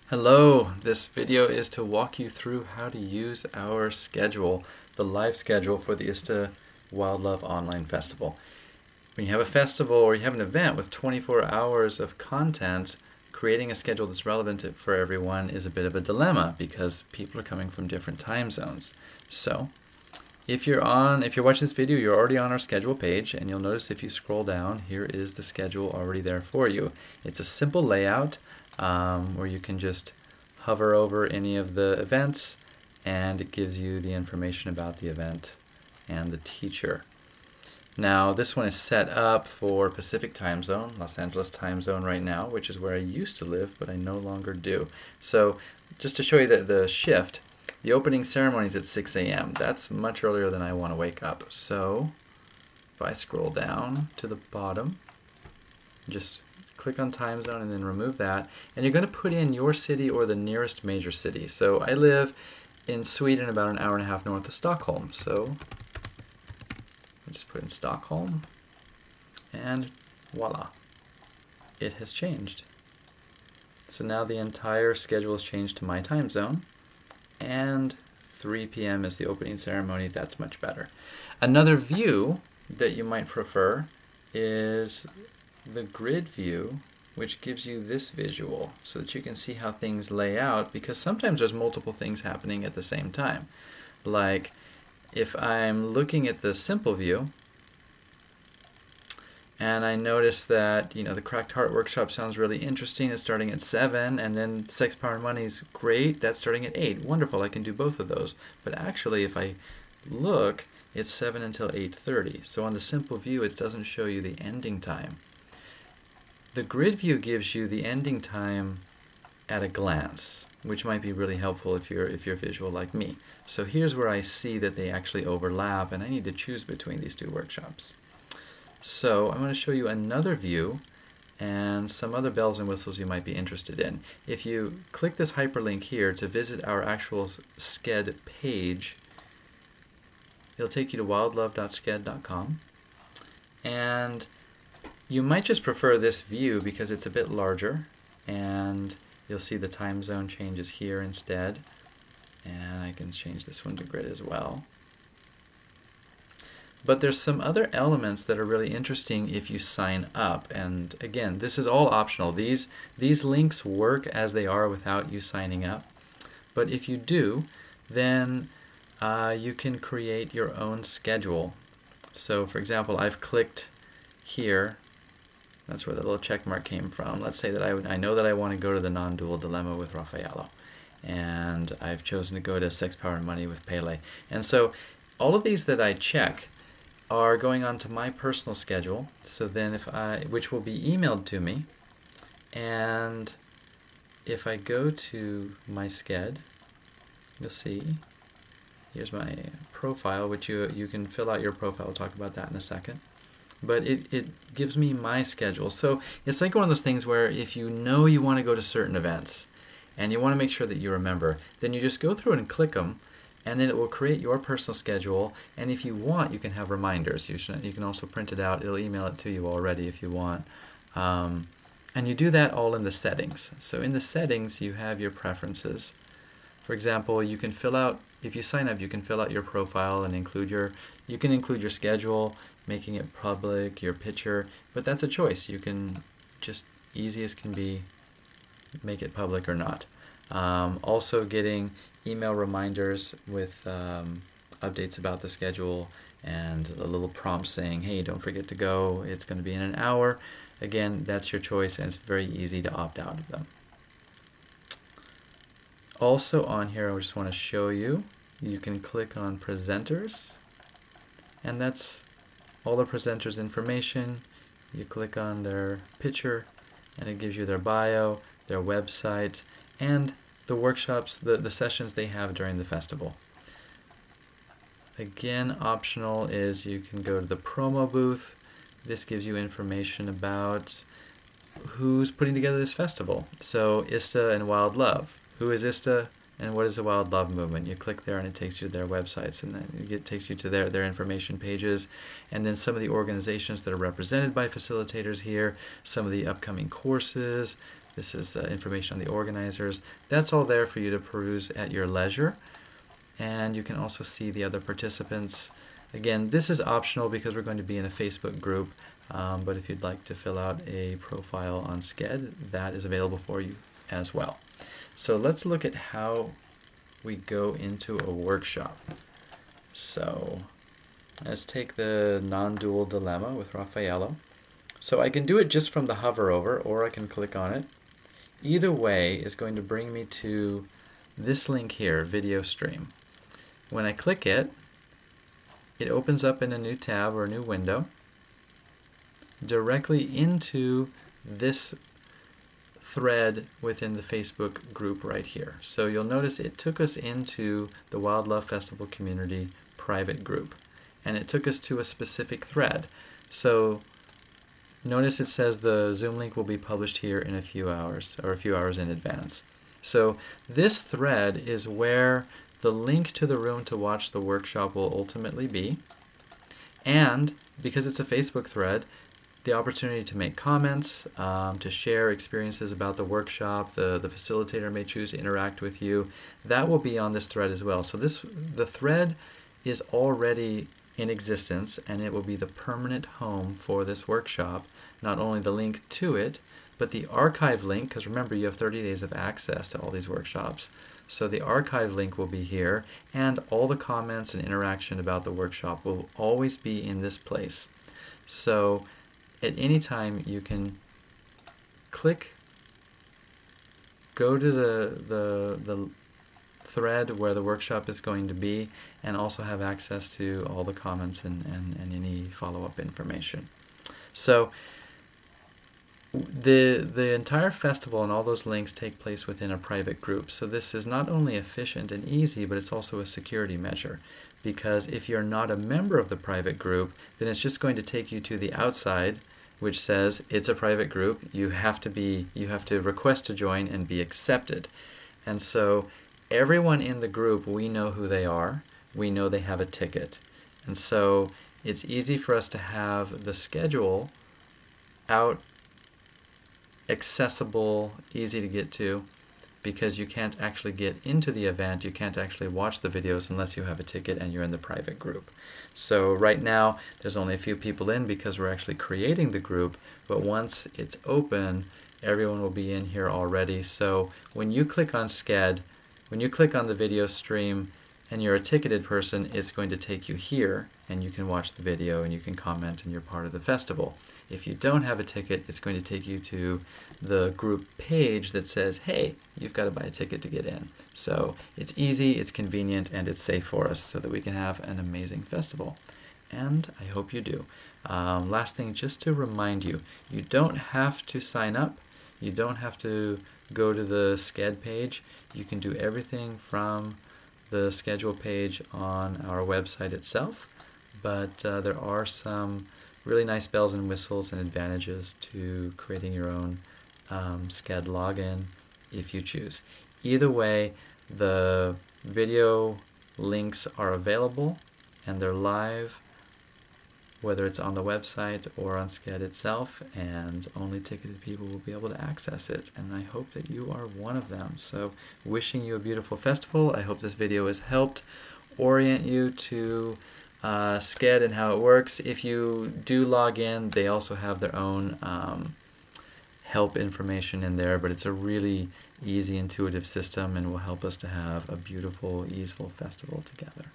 Hello, this video is to walk you through how to use our schedule, the live schedule for the ISTA Wildlove Online Festival. When you have a festival or you have an event with 24 hours of content, creating a schedule that's relevant for everyone is a bit of a dilemma because people are coming from different time zones. So, if you're watching this video, you're already on our schedule page, and you'll notice if you scroll down, here is the schedule already there for you. It's a simple layout where you can just hover over any of the events, and it gives you the information about the event and the teacher. Now, this one is set up for Pacific time zone, Los Angeles time zone right now, which is where I used to live, but I no longer do. So, just to show you the shift, the opening ceremony is at 6 a.m. That's much earlier than I want to wake up. So if I scroll down to the bottom, just click on time zone and then remove that. And you're going to put in your city or the nearest major city. So I live in Sweden, about an hour and a half north of Stockholm. So I just put in Stockholm, and voila, it has changed. So now the entire schedule is changed to my time zone. And 3 p.m. is the opening ceremony. That's much better. Another view that you might prefer is the grid view, which gives you this visual so that you can see how things lay out, because sometimes there's multiple things happening at the same time. Like if I'm looking at the simple view and I notice that, the Cracked Heart workshop sounds really interesting. It's starting at 7, and then Sex, Power, and Money is great. That's starting at 8. Wonderful, I can do both of those. But actually, if I look, it's 7 until 8:30. So on the simple view, it doesn't show you the ending time. The grid view gives you the ending time at a glance, which might be really helpful if you're visual like me. So here's where I see that they actually overlap, and I need to choose between these two workshops. So I'm going to show you another view and some other bells and whistles you might be interested in. If you click this hyperlink here to visit our actual Sked page, it'll take you to wildlove.sked.com, and you might just prefer this view because it's a bit larger, and you'll see the time zone changes here instead, and I can change this one to grid as well. But there's some other elements that are really interesting if you sign up. And again, this is all optional. These links work as they are without you signing up. But if you do, then you can create your own schedule. So for example, I've clicked here. That's where the little check mark came from. Let's say that I know that I want to go to the non-dual dilemma with Raffaello. And I've chosen to go to Sex, Power, and Money with Pele. And so all of these that I check are going on to my personal schedule, so then which will be emailed to me, and if I go to my Sked, you'll see here's my profile, which you can fill out your profile. We'll talk about that in a second. But it gives me my schedule. So it's like one of those things where if you know you want to go to certain events and you want to make sure that you remember, then you just go through and click them, and then it will create your personal schedule. And if you want, you can have reminders. You can also print it out. It'll email it to you already if you want. And you do that all in the settings. So in the settings, you have your preferences. For example, you can fill out, if you sign up, you can fill out your profile and you can include your schedule, making it public, your picture, but that's a choice. You can just, easy as can be, make it public or not. Also getting email reminders with updates about the schedule and a little prompt saying, hey, don't forget to go, it's going to be in an hour. Again, that's your choice, and it's very easy to opt out of them. Also on here, I just want to show you, you can click on presenters, and that's all the presenters' information. You click on their picture, and it gives you their bio, their website, and the workshops, the sessions they have during the festival. Again, optional is you can go to the promo booth. This gives you information about who's putting together this festival. So ISTA and Wild Love. Who is ISTA and what is the Wild Love Movement? You click there and it takes you to their websites, and then it takes you to their information pages, and then some of the organizations that are represented by facilitators here, some of the upcoming courses, This is information on the organizers. That's all there for you to peruse at your leisure. And you can also see the other participants. Again, this is optional because we're going to be in a Facebook group, but if you'd like to fill out a profile on Sched, that is available for you as well. So let's look at how we go into a workshop. So let's take the non-dual dilemma with Raffaello. So I can do it just from the hover over, or I can click on it. Either way is going to bring me to this link here, video stream. When I click it, it opens up in a new tab or a new window directly into this thread within the Facebook group right here. So you'll notice it took us into the Wildlove Festival Community private group, and it took us to a specific thread. So notice it says the Zoom link will be published here in a few hours, or a few hours in advance. So this thread is where the link to the room to watch the workshop will ultimately be, and because it's a Facebook thread, the opportunity to make comments, to share experiences about the workshop, the facilitator may choose to interact with you, that will be on this thread as well. So the thread is already in existence, and it will be the permanent home for this workshop. Not only the link to it, but the archive link, because remember you have 30 days of access to all these workshops. So the archive link will be here, and all the comments and interaction about the workshop will always be in this place. So at any time you can click, go to the thread where the workshop is going to be, and also have access to all the comments and any follow-up information. So the entire festival and all those links take place within a private group. So this is not only efficient and easy, but it's also a security measure. Because if you're not a member of the private group, then it's just going to take you to the outside, which says it's a private group. You have to request to join and be accepted. And so everyone in the group, we know who they are. We know they have a ticket. And so it's easy for us to have the schedule out, accessible, easy to get to, because you can't actually get into the event, you can't actually watch the videos unless you have a ticket and you're in the private group. So right now there's only a few people in because we're actually creating the group, but once it's open, everyone will be in here already. So when you click on Sched, when you click on the video stream and you're a ticketed person, it's going to take you here, and you can watch the video and you can comment and you're part of the festival. If you don't have a ticket, it's going to take you to the group page that says, hey, you've got to buy a ticket to get in. So it's easy, it's convenient, and it's safe for us so that we can have an amazing festival. And I hope you do. Last thing, just to remind you, you don't have to sign up. You don't have to go to the Sched page. You can do everything from the schedule page on our website itself, but there are some really nice bells and whistles and advantages to creating your own Sched login if you choose. Either way, the video links are available and they're live, whether it's on the website or on Sched itself, and only ticketed people will be able to access it, and I hope that you are one of them. So wishing you a beautiful festival. I hope this video has helped orient you to Sched and how it works. If you do log in, they also have their own help information in there, but it's a really easy, intuitive system and will help us to have a beautiful, easeful festival together.